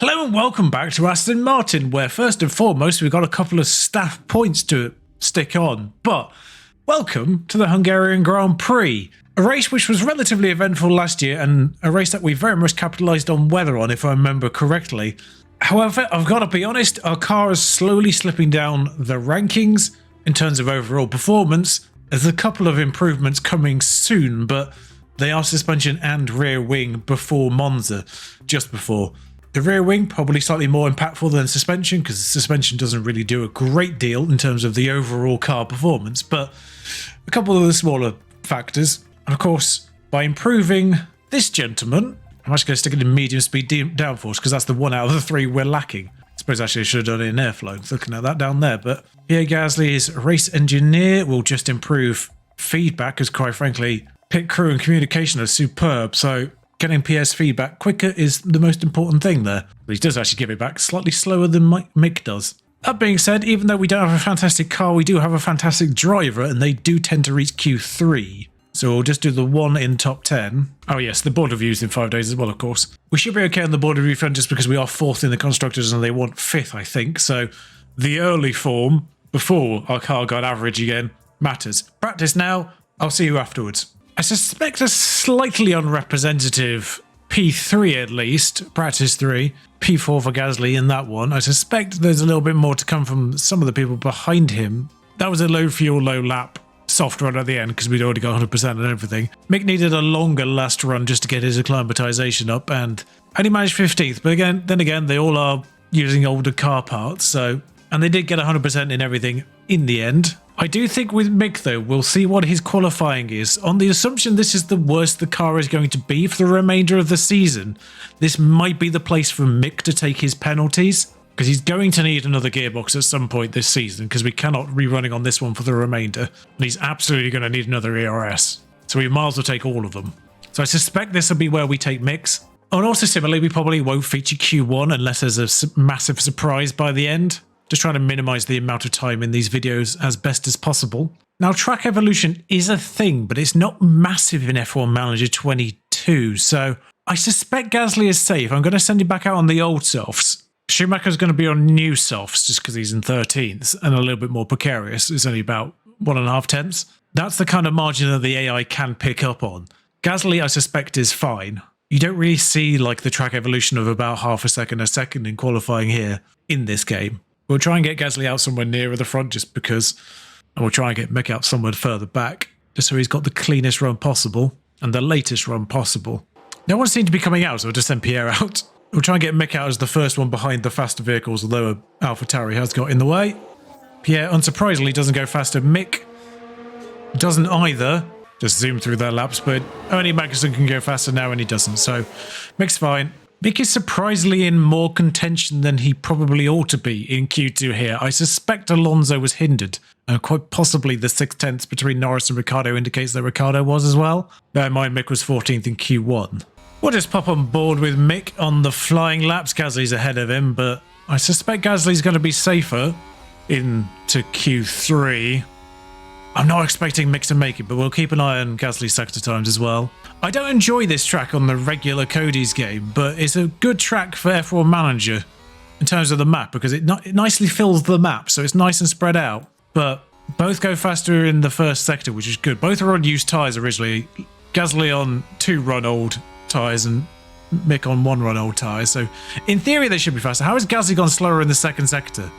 Hello and welcome back to Aston Martin, where first and foremost we've got a couple of staff points to stick on. But welcome to the Hungarian Grand Prix, a race which was relatively eventful last year and a race that we very much capitalised on weather on, if I remember correctly. However, I've got to be honest, our car is slowly slipping down the rankings in terms of overall performance. There's a couple of improvements coming soon, but they are suspension and rear wing before Monza, just before. The rear wing probably slightly more impactful than suspension, because the suspension doesn't really do a great deal in terms of the overall car performance, but a couple of the smaller factors. And of course, by improving this gentleman, I'm actually going to stick it in medium speed downforce because that's the one out of the three we're lacking. I suppose actually I should have done it in airflow, looking at that down there. But Pierre Gasly's race engineer will just improve feedback, because quite frankly, pit crew and communication are superb. So getting Pierre's feedback quicker is the most important thing there. But he does actually give it back slightly slower than Mick does. That being said, even though we don't have a fantastic car, we do have a fantastic driver, and they do tend to reach Q3. So we'll just do the one in top 10. Oh yes, the board reviews in 5 days as well, of course. We should be okay on the board review front just because we are 4th in the constructors and they want 5th, I think. So the early form, before our car got average again, matters. Practice now, I'll see you afterwards. I suspect a slightly unrepresentative P3 at least, practice 3, P4 for Gasly in that one. I suspect there's a little bit more to come from some of the people behind him. That was a low fuel, low lap soft run at the end because we'd already got 100% and everything. Mick needed a longer last run just to get his acclimatization up, and only managed 15th. But then again, they all are using older car parts, and they did get 100% in everything in the end. I do think with Mick though, we'll see what his qualifying is. On the assumption this is the worst the car is going to be for the remainder of the season, this might be the place for Mick to take his penalties, because he's going to need another gearbox at some point this season, because we cannot be running on this one for the remainder. And he's absolutely going to need another ERS. So we might as well take all of them. So I suspect this will be where we take Mick's. And also similarly, we probably won't feature Q1 unless there's a massive surprise by the end. Just trying to minimize the amount of time in these videos as best as possible. Now, track evolution is a thing, but it's not massive in F1 Manager 22. So I suspect Gasly is safe. I'm going to send him back out on the old softs. Schumacher's going to be on new softs just because he's in 13th and a little bit more precarious. It's only about 1.5 tenths. That's the kind of margin that the AI can pick up on. Gasly, I suspect, is fine. You don't really see like the track evolution of about half a second in qualifying here in this game. We'll try and get Gasly out somewhere nearer the front just because, and we'll try and get Mick out somewhere further back just so he's got the cleanest run possible and the latest run possible. No one seemed to be coming out, so we'll just send Pierre out. We'll try and get Mick out as the first one behind the faster vehicles, although AlphaTauri has got in the way. Pierre, unsurprisingly, doesn't go faster. Mick doesn't either. Just zoom through their laps, but only Magnussen can go faster now and he doesn't, so Mick's fine. Mick is surprisingly in more contention than he probably ought to be in Q2 here. I suspect Alonso was hindered, and quite possibly the 6 tenths between Norris and Ricciardo indicates that Ricciardo was as well. Bear in mind Mick was 14th in Q1. We'll just pop on board with Mick on the flying laps. Gasly's ahead of him, but I suspect Gasly's going to be safer into Q3. I'm not expecting Mick to make it, but we'll keep an eye on Gasly's sector times as well. I don't enjoy this track on the regular Cody's game, but it's a good track for F1 Manager in terms of the map, because it nicely fills the map, so it's nice and spread out. But both go faster in the first sector, which is good. Both are on used tyres originally. Gasly on 2 run-old tyres and Mick on 1 run-old tyres, so in theory they should be faster. How has Gasly gone slower in the second sector?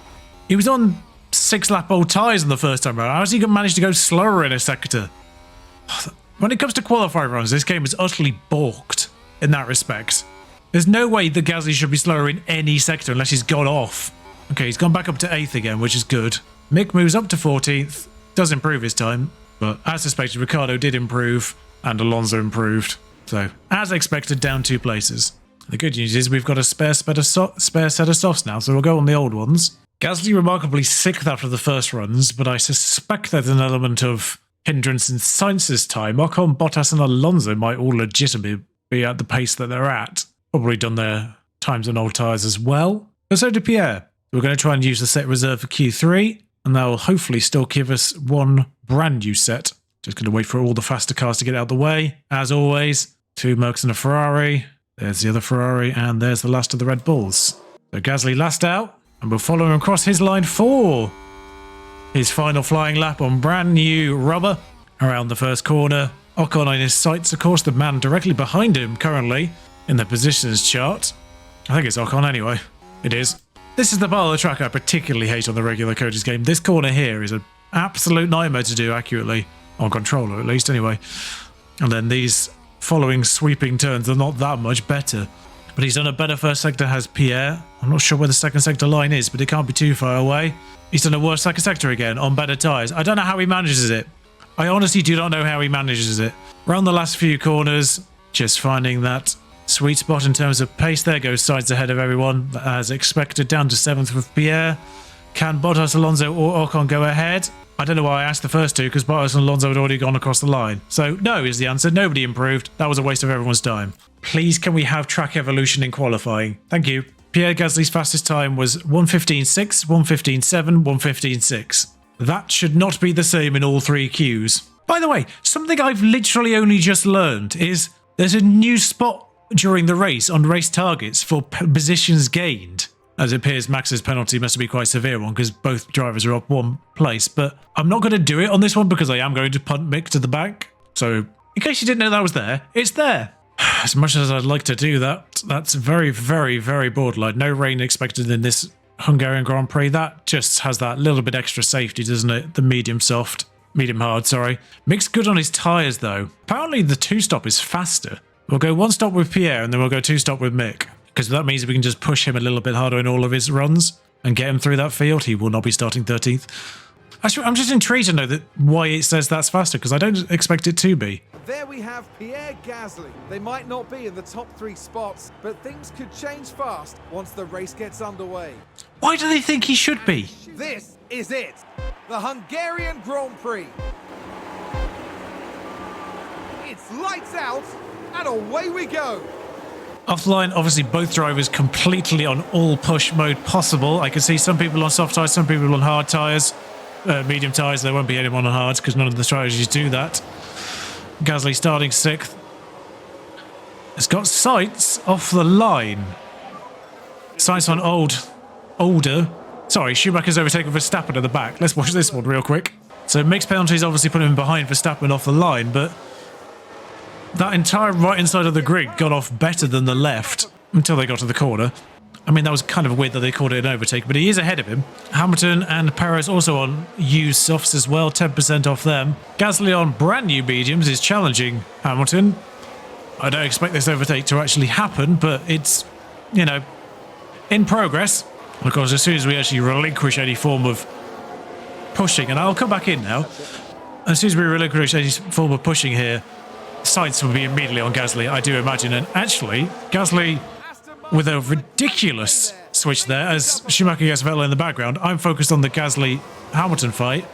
He was on 6-lap-old tyres in the first time around. How has he managed to go slower in a sector? When it comes to qualifying runs, this game is utterly balked in that respect. There's no way that Gasly should be slower in any sector unless he's gone off. Okay, he's gone back up to 8th again, which is good. Mick moves up to 14th, does improve his time, but as suspected, Ricciardo did improve and Alonso improved. So, as expected, down 2 places. The good news is we've got a spare set of softs now, so we'll go on the old ones. Gasly remarkably 6th after the first runs, but I suspect there's an element of hindrance in Sainz's time. Ocon, Bottas and Alonso might all legitimately be at the pace that they're at. Probably done their times on old tyres as well. But so did Pierre. We're going to try and use the set reserve for Q3, and that will hopefully still give us 1 brand new set. Just going to wait for all the faster cars to get out of the way. As always, 2 Mercs and a Ferrari. There's the other Ferrari, and there's the last of the Red Bulls. So Gasly last out, and we'll follow him across his line for his final flying lap on brand new rubber around the first corner. Ocon on his sights, of course, the man directly behind him currently in the positions chart. I think it's Ocon anyway. It is. This is the part of the track I particularly hate on the regular Cody's game. This corner here is an absolute nightmare to do accurately, on controller at least anyway. And then these following sweeping turns are not that much better. But he's done a better first sector, has Pierre. I'm not sure where the second sector line is, but it can't be too far away. He's done a worse second sector again on better tyres. I don't know how he manages it. I honestly do not know how he manages it. Around the last few corners, just finding that sweet spot in terms of pace. There goes Sainz ahead of everyone, as expected, down to 7th with Pierre. Can Bottas, Alonso or Ocon go ahead? I don't know why I asked the first two, because Bottas and Alonso had already gone across the line. So no is the answer. Nobody improved. That was a waste of everyone's time. Please can we have track evolution in qualifying? Thank you. Pierre Gasly's fastest time was 1:15.6, 1:15.7, 1:15.6. That should not be the same in all three queues. By the way, something I've literally only just learned is there's a new spot during the race on race targets for positions gained. As it appears, Max's penalty must be quite a severe one because both drivers are up one place. But I'm not going to do it on this one because I am going to punt Mick to the back. So in case you didn't know that was there, it's there. As much as I'd like to do that, that's very, very, very borderline. No rain expected in this Hungarian Grand Prix. That just has that little bit extra safety, doesn't it? The medium hard, sorry. Mick's good on his tyres though. Apparently the two-stop is faster. We'll go one stop with Pierre and then we'll go two stop with Mick. Because that means we can just push him a little bit harder in all of his runs and get him through that field. He will not be starting 13th. Actually, I'm just intrigued to know why it says that's faster, because I don't expect it to be. There we have Pierre Gasly. They might not be in the top 3 spots, but things could change fast once the race gets underway. Why do they think he should be? This is it, the Hungarian Grand Prix. It's lights out, and away we go. Offline, obviously both drivers completely on all push mode possible. I can see some people on soft tyres, some people on hard tyres. Medium tyres, there won't be anyone on hards because none of the strategies do that. Gasly starting 6th. It's got Sainz off the line. Sainz on older. Sorry, Schumacher's overtaken Verstappen at the back. Let's watch this one real quick. So mixed penalties obviously put him behind Verstappen off the line, but that entire right-hand side of the grid got off better than the left until they got to the corner. I mean, that was kind of weird that they called it an overtake, but he is ahead of him. Hamilton and Perez also on used softs as well, 10% off them. Gasly on brand new mediums is challenging Hamilton. I don't expect this overtake to actually happen, but it's, you know, in progress. And of course, as soon as we actually relinquish any form of pushing, and I'll come back in now, as soon as we relinquish any form of pushing here, Sainz will be immediately on Gasly, I do imagine. And actually, Gasly with a ridiculous switch there as Schumacher gets Vettel in the background. I'm focused on the Gasly-Hamilton fight.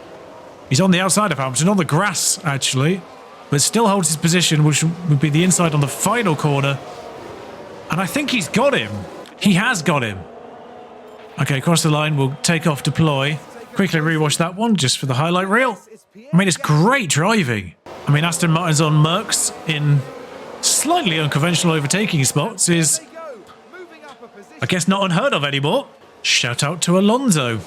He's on the outside of Hamilton, on the grass, actually, but still holds his position, which would be the inside on the final corner. And I think he's got him. He has got him. Okay, across the line, we'll take off deploy. Quickly rewatch that one just for the highlight reel. I mean, it's great driving. I mean, Aston Martin's on Mercs in slightly unconventional overtaking spots is, I guess, not unheard of anymore. Shout out to Alonso.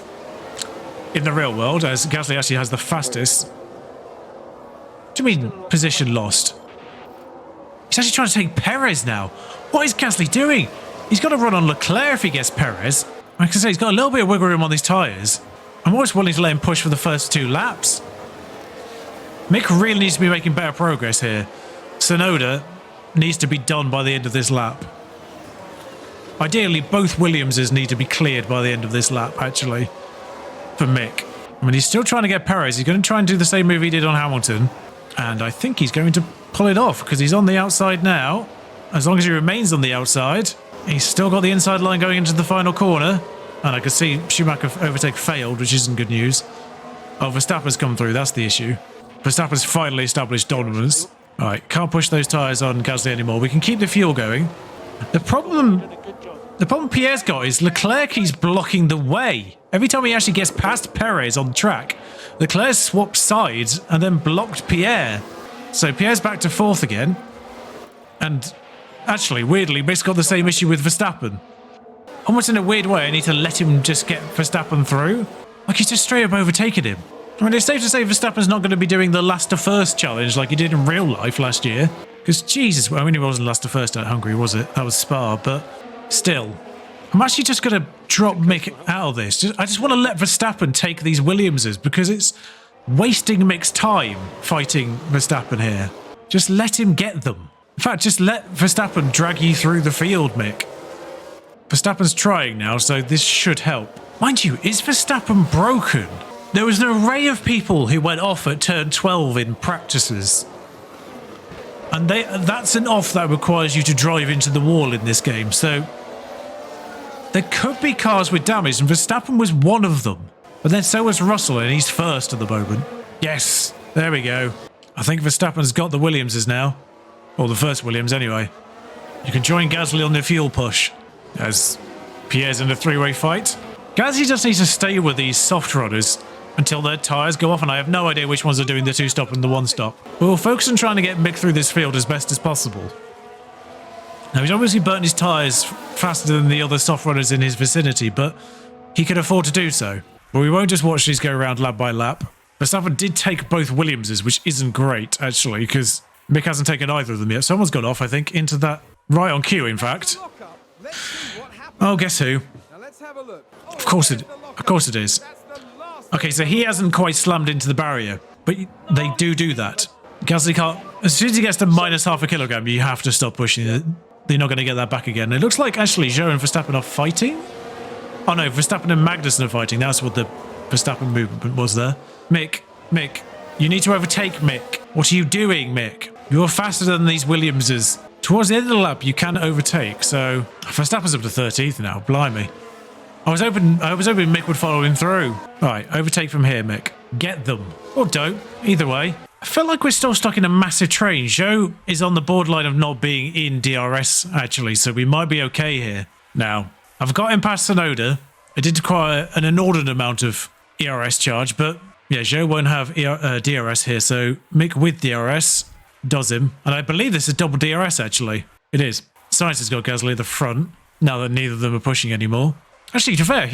In the real world, as Gasly actually has the fastest. What do you mean, position lost? He's actually trying to take Perez now. What is Gasly doing? He's got to run on Leclerc if he gets Perez. Like I say, he's got a little bit of wiggle room on these tyres. I'm always willing to let him push for the first 2 laps. Mick really needs to be making better progress here. Tsunoda needs to be done by the end of this lap. Ideally, both Williamses need to be cleared by the end of this lap, actually, for Mick. I mean, he's still trying to get Perez. He's going to try and do the same move he did on Hamilton. And I think he's going to pull it off because he's on the outside now. As long as he remains on the outside, he's still got the inside line going into the final corner. And I can see Schumacher overtake failed, which isn't good news. Oh, Verstappen's come through. That's the issue. Verstappen's finally established dominance. All right, can't push those tyres on Gasly anymore. We can keep the fuel going. The problem Pierre's got is Leclerc keeps blocking the way. Every time he actually gets past Perez on the track, Leclerc swapped sides and then blocked Pierre. So Pierre's back to 4th again. And Actually, weirdly, Mick's got the same issue with Verstappen. Almost in a weird way, I need to let him just get Verstappen through. Like, he's just straight up overtaking him. I mean, it's safe to say Verstappen's not going to be doing the last to first challenge like he did in real life last year. Because, Jesus, well, I mean, it wasn't last to first at Hungary, was it? That was Spa, but still. I'm actually just going to drop Mick out of this. I just want to let Verstappen take these Williamses because it's wasting Mick's time fighting Verstappen here. Just let him get them. In fact, just let Verstappen drag you through the field, Mick. Verstappen's trying now, so this should help. Mind you, is Verstappen broken? There was an array of people who went off at turn 12 in practices. And that's an off that requires you to drive into the wall in this game, so there could be cars with damage, and Verstappen was one of them. But then so was Russell, and he's first at the moment. Yes, there we go. I think Verstappen's got the Williamses now. Or the first Williams, anyway. You can join Gasly on the fuel push, as Pierre's in a three-way fight. Gasly just needs to stay with these soft runners until their tyres go off, and I have no idea which ones are doing the two-stop and the one-stop. We'll focus on trying to get Mick through this field as best as possible. Now, he's obviously burnt his tyres faster than the other soft runners in his vicinity, but he can afford to do so. But we won't just watch these go around lap by lap. Verstappen did take both Williamses, which isn't great, actually, because Mick hasn't taken either of them yet. Someone's gone off, I think, into that... Right on cue, in fact. Oh, guess who? Of course it is. Okay, so he hasn't quite slammed into the barrier, but they do that. Gasly can't... As soon as he gets to minus half a kilogram, you have to stop pushing it. They're not going to get that back again. It looks like, actually, Zhou and Verstappen are fighting? Oh, no, Verstappen and Magnussen are fighting. That's what the Verstappen movement was there. Mick, you need to overtake Mick. What are you doing, Mick? You're faster than these Williamses. Towards the end of the lap, you can overtake, so... Verstappen's up to 13th now, blimey. I was hoping Mick would follow him through. Right, overtake from here, Mick. Get them. Or don't. Either way. I feel like we're still stuck in a massive train. Zhou is on the borderline of not being in DRS, actually, so we might be okay here. Now, I've got him past Tsunoda. It did require an inordinate amount of ERS charge, but yeah, Zhou won't have DRS here, so Mick with DRS does him. And I believe this is double DRS, actually. It is. Sainz has got Gasly at the front, now that neither of them are pushing anymore. Actually, to be fair,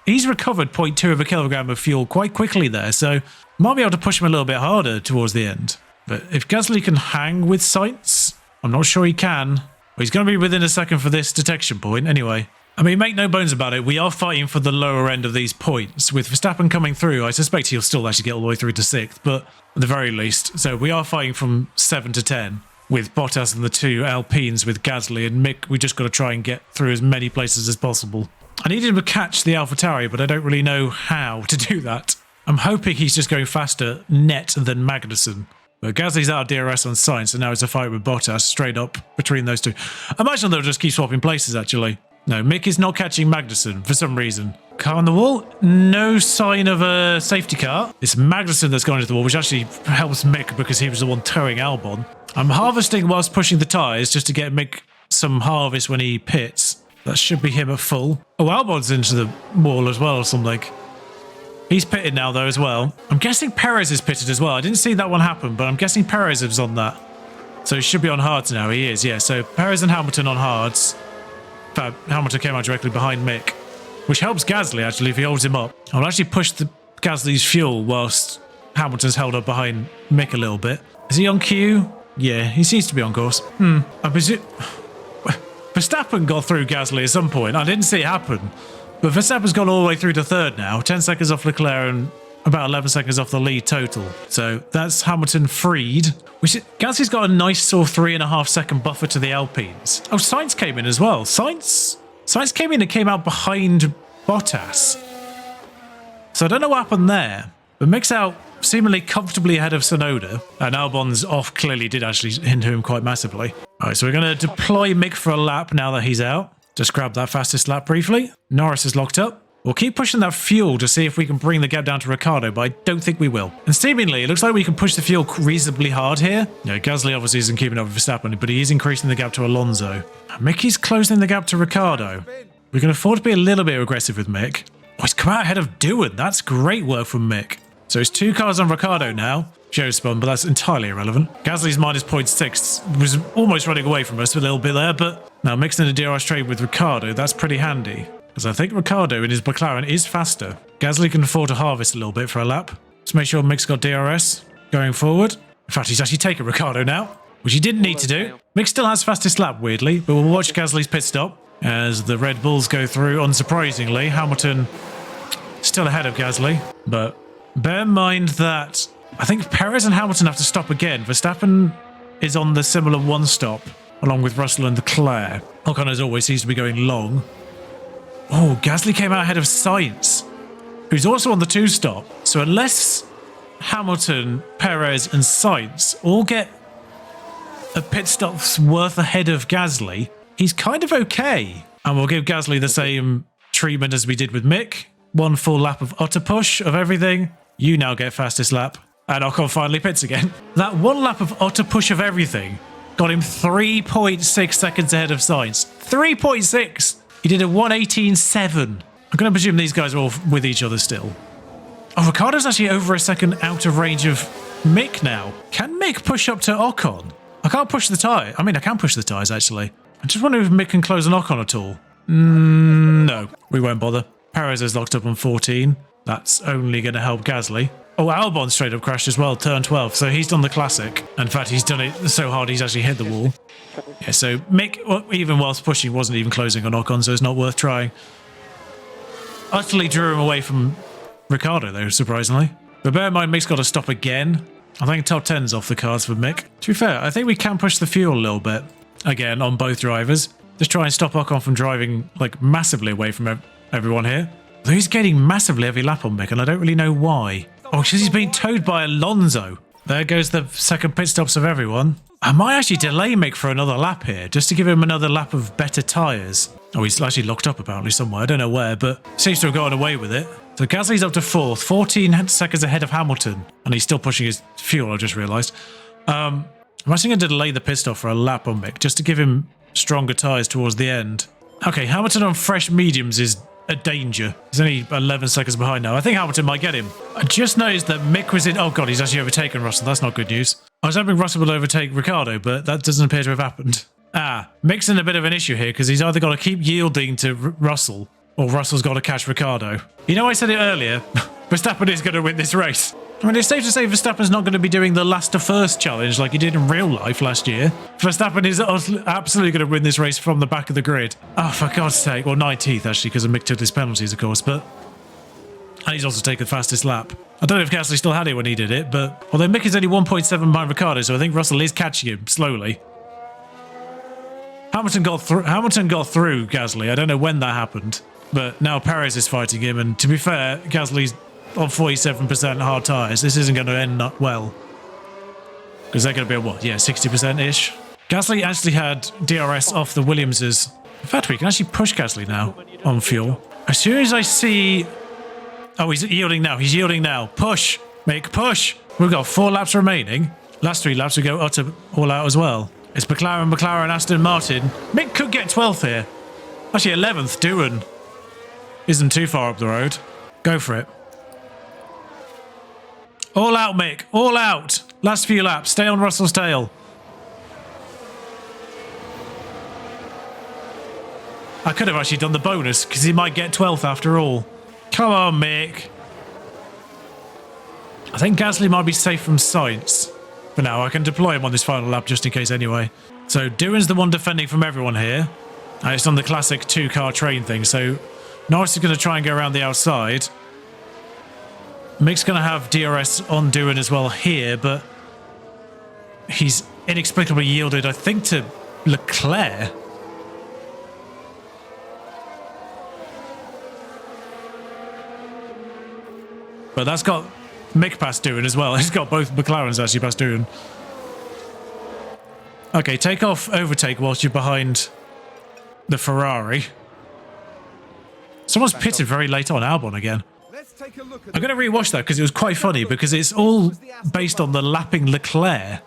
he's recovered 0.2 of a kilogram of fuel quite quickly there, so might be able to push him a little bit harder towards the end. But if Gasly can hang with Sainz, I'm not sure he can. Well, he's going to be within a second for this detection point anyway. I mean, make no bones about it, we are fighting for the lower end of these points. With Verstappen coming through, I suspect he'll still actually get all the way through to 6th, but at the very least. So we are fighting from 7 to 10, with Bottas and the two Alpines with Gasly, and Mick, we just got to try and get through as many places as possible. I needed him to catch the AlphaTauri, but I don't really know how to do that. I'm hoping he's just going faster net than Magnussen. But Gasly's out of DRS on Sainz, so now it's a fight with Bottas straight up between those two. I imagine they'll just keep swapping places, actually. No, Mick is not catching Magnussen for some reason. Car on the wall, no sign of a safety car. It's Magnussen that's gone into the wall, which actually helps Mick because he was the one towing Albon. I'm harvesting whilst pushing the tyres just to get Mick some harvest when he pits. That should be him at full. Oh, Albon's into the wall as well or something. He's pitted now, though, as well. I'm guessing Perez is pitted as well. I didn't see that one happen, but I'm guessing Perez is on that. So he should be on hards now. He is, yeah. So Perez and Hamilton on hards. In fact, Hamilton came out directly behind Mick, which helps Gasly, actually, if he holds him up. I'll actually push the Gasly's fuel whilst Hamilton's held up behind Mick a little bit. Is he on cue? Yeah, he seems to be on course. I presume... Verstappen got through Gasly at some point. I didn't see it happen. But Verstappen's gone all the way through to third now. 10 seconds off Leclerc and about 11 seconds off the lead total. So that's Hamilton freed. Gasly's got a nice sort of 3.5 second buffer to the Alpines. Oh, Sainz came in as well. Sainz came in and came out behind Bottas. So I don't know what happened there. But Mick's out seemingly comfortably ahead of Tsunoda. And Albon's off clearly did actually hinder him quite massively. All right, so we're going to deploy Mick for a lap now that he's out. Just grab that fastest lap briefly. Norris is locked up. We'll keep pushing that fuel to see if we can bring the gap down to Ricciardo, but I don't think we will. And seemingly, it looks like we can push the fuel reasonably hard here. Yeah, Gasly obviously isn't keeping up with Verstappen, but he is increasing the gap to Alonso. Mickey's closing the gap to Ricciardo. We can afford to be a little bit aggressive with Mick. Oh, he's come out ahead of Doohan. That's great work from Mick. So it's 2 cars on Ricciardo now. Joe spun, but that's entirely irrelevant. Gasly's minus 0.6 was almost running away from us a little bit there, but now mixing a DRS trade with Ricciardo, that's pretty handy. Because I think Ricciardo in his McLaren is faster. Gasly can afford to harvest a little bit for a lap. Let's make sure Mick's got DRS going forward. In fact, he's actually taken Ricciardo now, which he didn't need to do. Mick still has fastest lap, weirdly, but we'll watch Gasly's pit stop as the Red Bulls go through. Unsurprisingly, Hamilton still ahead of Gasly, but bear in mind that I think Perez and Hamilton have to stop again. Verstappen is on the similar 1 stop, along with Russell and Leclerc. Ocon, as always, seems to be going long. Oh, Gasly came out ahead of Sainz, who's also on the 2 stop. So unless Hamilton, Perez and Sainz all get a pit stop's worth ahead of Gasly, he's kind of okay. And we'll give Gasly the same treatment as we did with Mick. 1 full lap of utter push of everything. You now get fastest lap. And Ocon finally pits again. That 1 lap of utter push of everything got him 3.6 seconds ahead of Sainz. 3.6! He did a 1:18.7. I'm going to presume these guys are all with each other still. Oh, Ricciardo's actually over a second out of range of Mick now. Can Mick push up to Ocon? I can't push the tyre. I mean, I can push the tyres, actually. I just wonder if Mick can close an Ocon at all. No, we won't bother. Perez is locked up on 14. That's only going to help Gasly. Oh, Albon straight up crashed as well, turn 12. So he's done the classic. In fact, he's done it so hard he's actually hit the wall. Yeah, so Mick, even whilst pushing, wasn't even closing on Ocon, so it's not worth trying. Utterly drew him away from Ricciardo, though, surprisingly. But bear in mind, Mick's got to stop again. I think top 10's off the cards for Mick. To be fair, I think we can push the fuel a little bit. Again, on both drivers. Just try and stop Ocon from driving, like, massively away from everyone here. Though he's getting massively heavy lap on Mick, and I don't really know why. Oh, because he's being towed by Alonso. There goes the second pit stops of everyone. I might actually delay Mick for another lap here, just to give him another lap of better tyres. Oh, he's actually locked up apparently somewhere. I don't know where, but seems to have gotten away with it. So Gasly's up to 4th, 14 seconds ahead of Hamilton. And he's still pushing his fuel, I just realised. I'm actually going to delay the pit stop for a lap on Mick, just to give him stronger tyres towards the end. Okay, Hamilton on fresh mediums is a danger. He's only 11 seconds behind now. I think Hamilton might get him. I just noticed that Mick was in... Oh, God, he's actually overtaken Russell. That's not good news. I was hoping Russell would overtake Ricciardo, but that doesn't appear to have happened. Mick's in a bit of an issue here because he's either got to keep yielding to Russell or Russell's got to catch Ricciardo. You know, I said it earlier. Verstappen is going to win this race. I mean, it's safe to say Verstappen's not going to be doing the last to first challenge like he did in real life last year. Verstappen is absolutely going to win this race from the back of the grid. Oh, for God's sake. Well, 19th, actually, because of Mick took his penalties, of course, but... And he's also taken the fastest lap. I don't know if Gasly still had it when he did it, but... Although Mick is only 1.7 behind Ricciardo, so I think Russell is catching him slowly. Hamilton got through Gasly. I don't know when that happened. But now Perez is fighting him, and to be fair, Gasly's on 47% hard tyres. This isn't going to end up well. Because they're going to be at what? Yeah, 60%-ish. Gasly actually had DRS off the Williamses. In fact, we can actually push Gasly now on fuel. As soon as I see... Oh, he's yielding now. He's yielding now. Push. Make push. We've got 4 laps remaining. Last 3 laps we go all out as well. It's McLaren, Aston Martin. Mick could get 12th here. Actually, 11th. Doohan isn't too far up the road. Go for it. All out, Mick. All out. Last few laps. Stay on Russell's tail. I could have actually done the bonus because he might get 12th after all. Come on, Mick. I think Gasly might be safe from Sainz. For now, I can deploy him on this final lap just in case anyway. So Doohan's the one defending from everyone here. And it's on the classic 2-car train thing. So Norris is going to try and go around the outside. Mick's going to have DRS on Doohan as well here, but he's inexplicably yielded, I think, to Leclerc. But that's got Mick past Doohan as well. He's got both McLarens actually past Doohan. Okay, take off overtake whilst you're behind the Ferrari. Someone's pitted very late on Albon again. I'm going to rewatch that because it was quite funny because it's all based on the lapping Leclerc.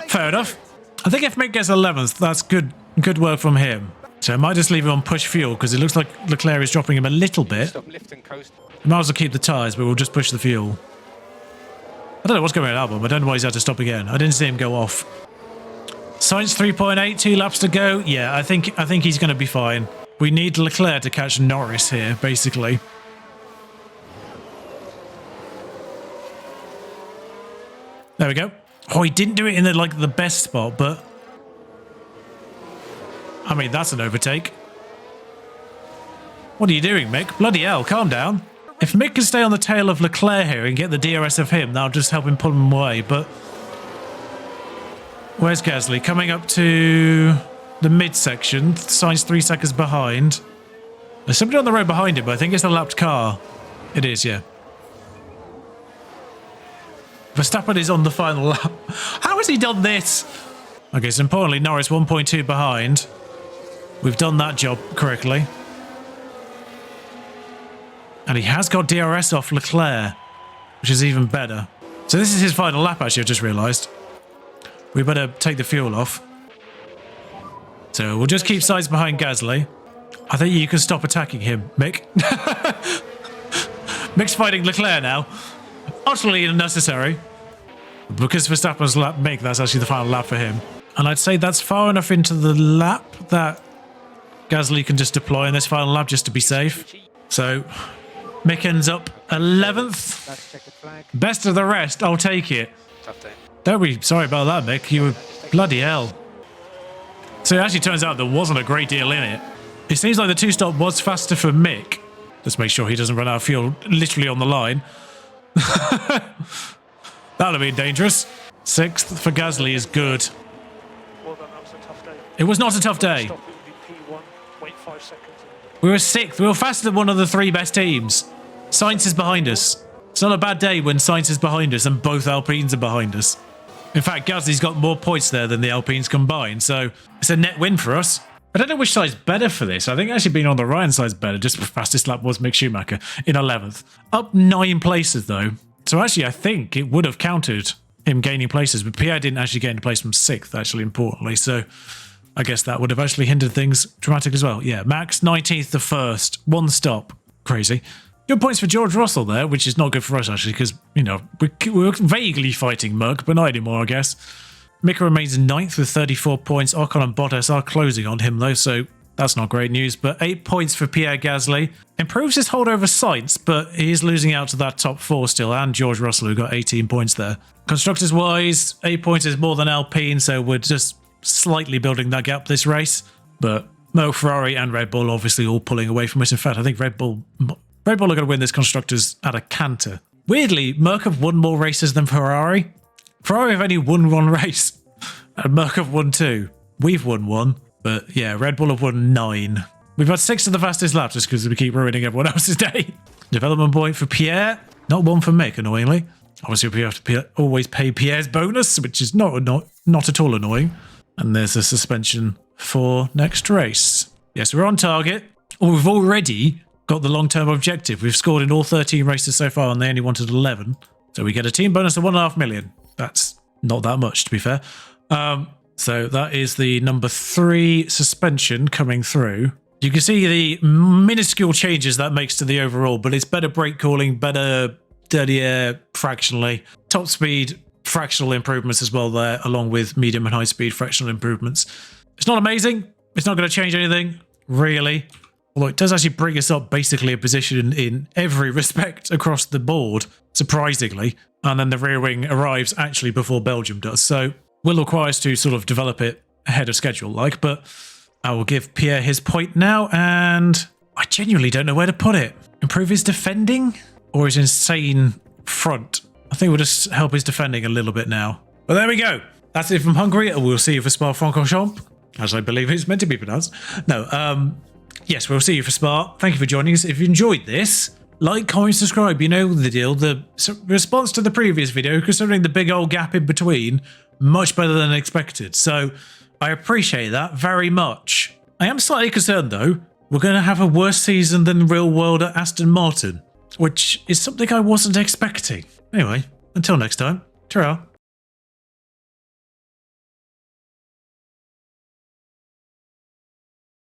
Fair enough. I think if Mick gets 11th, that's good work from him. So I might just leave him on push fuel because it looks like Leclerc is dropping him a little bit. Stop lifting coast. We might as well keep the tyres, but we'll just push the fuel. I don't know what's going on with Albon. I don't know why he's had to stop again. I didn't see him go off. Sainz 3.8, 2 laps to go. Yeah, I think he's going to be fine. We need Leclerc to catch Norris here, basically. There we go. Oh, he didn't do it in the best spot, but I mean, that's an overtake. What are you doing, Mick? Bloody hell, calm down. If Mick can stay on the tail of Leclerc here and get the DRS of him, that'll just help him pull him away, but where's Gasly? Coming up to the midsection. Sainz 3 seconds behind. There's somebody on the road behind him, but I think it's a lapped car. It is, yeah. Verstappen is on the final lap. How has he done this? Okay, so importantly, Norris 1.2 behind. We've done that job correctly. And he has got DRS off Leclerc, which is even better. So this is his final lap, actually, I've just realised. We better take the fuel off. So we'll just keep Sainz behind Gasly. I think you can stop attacking him, Mick. Mick's fighting Leclerc now. Utterly unnecessary. Because Verstappen's lap Mick, that's actually the final lap for him. And I'd say that's far enough into the lap that Gasly can just deploy in this final lap just to be safe. So Mick ends up 11th. Best of the rest, I'll take it. Tough day. Don't be sorry about that, Mick. You were bloody hell. So it actually turns out there wasn't a great deal in it. It seems like the two-stop was faster for Mick. Let's make sure he doesn't run out of fuel literally on the line. That'll be dangerous. 6th for Gasly is good. Well done, that was a tough day. It was not a tough day. Stop, it would be P1, wait 5 seconds. We were 6th. We were faster than one of the 3 best teams. Sainz is behind us. It's not a bad day when Sainz is behind us and both Alpines are behind us. In fact, Gasly's got more points there than the Alpines combined, so it's a net win for us. I don't know which side's better for this. I think actually being on the Ryan side's better. Just the fastest lap was Mick Schumacher in 11th. Up 9 places, though. So actually, I think it would have counted him gaining places, but Pierre didn't actually get into place from 6th, actually, importantly. So I guess that would have actually hindered things dramatically as well. Yeah, Max 19th to 1st. 1 stop. Crazy. Good points for George Russell there, which is not good for us, actually, because, you know, we're vaguely fighting Merck, but not anymore, I guess. Mika remains 9th with 34 points. Ocon and Bottas are closing on him, though, so that's not great news. But 8 points for Pierre Gasly. Improves his hold over Sainz, but he is losing out to that top 4 still, and George Russell, who got 18 points there. Constructors-wise, 8 points is more than Alpine, so we're just slightly building that gap this race. But no, Ferrari and Red Bull obviously all pulling away from us. In fact, I think Red Bull are going to win this Constructors at a canter. Weirdly, Merck have won more races than Ferrari. Ferrari have only won 1 race, and Merck have won 2. We've won 1, but yeah, Red Bull have won 9. We've had 6 of the fastest laps just because we keep ruining everyone else's day. Development point for Pierre, not 1 for Mick, annoyingly. Obviously, we have to always pay Pierre's bonus, which is not at all annoying. And there's a suspension for next race. Yes, we're on target. Oh, we've already got the long-term objective. We've scored in all 13 races so far, and they only wanted 11. So we get a team bonus of 1.5 million. That's not that much, to be fair. So that is the number 3 suspension coming through. You can see the minuscule changes that makes to the overall, but it's better brake cooling, better dirty air fractionally, top speed fractional improvements as well there, along with medium and high speed fractional improvements. It's not amazing. It's not going to change anything, really. Although it does actually bring us up basically a position in every respect across the board, surprisingly. And then the rear wing arrives actually before Belgium does. So will require us to sort of develop it ahead of schedule, but I will give Pierre his point now, and I genuinely don't know where to put it. Improve his defending or his insane front? I think we'll just help his defending a little bit now. But there we go. That's it from Hungary, and we'll see you for Spa-Francorchamps, as I believe it's meant to be pronounced. No, yes, we'll see you for Spa. Thank you for joining us. If you enjoyed this, like, comment, subscribe. You know the deal. The response to the previous video, considering the big old gap in between, much better than expected. So I appreciate that very much. I am slightly concerned, though. We're going to have a worse season than real world at Aston Martin, which is something I wasn't expecting. Anyway, until next time, ta-ra.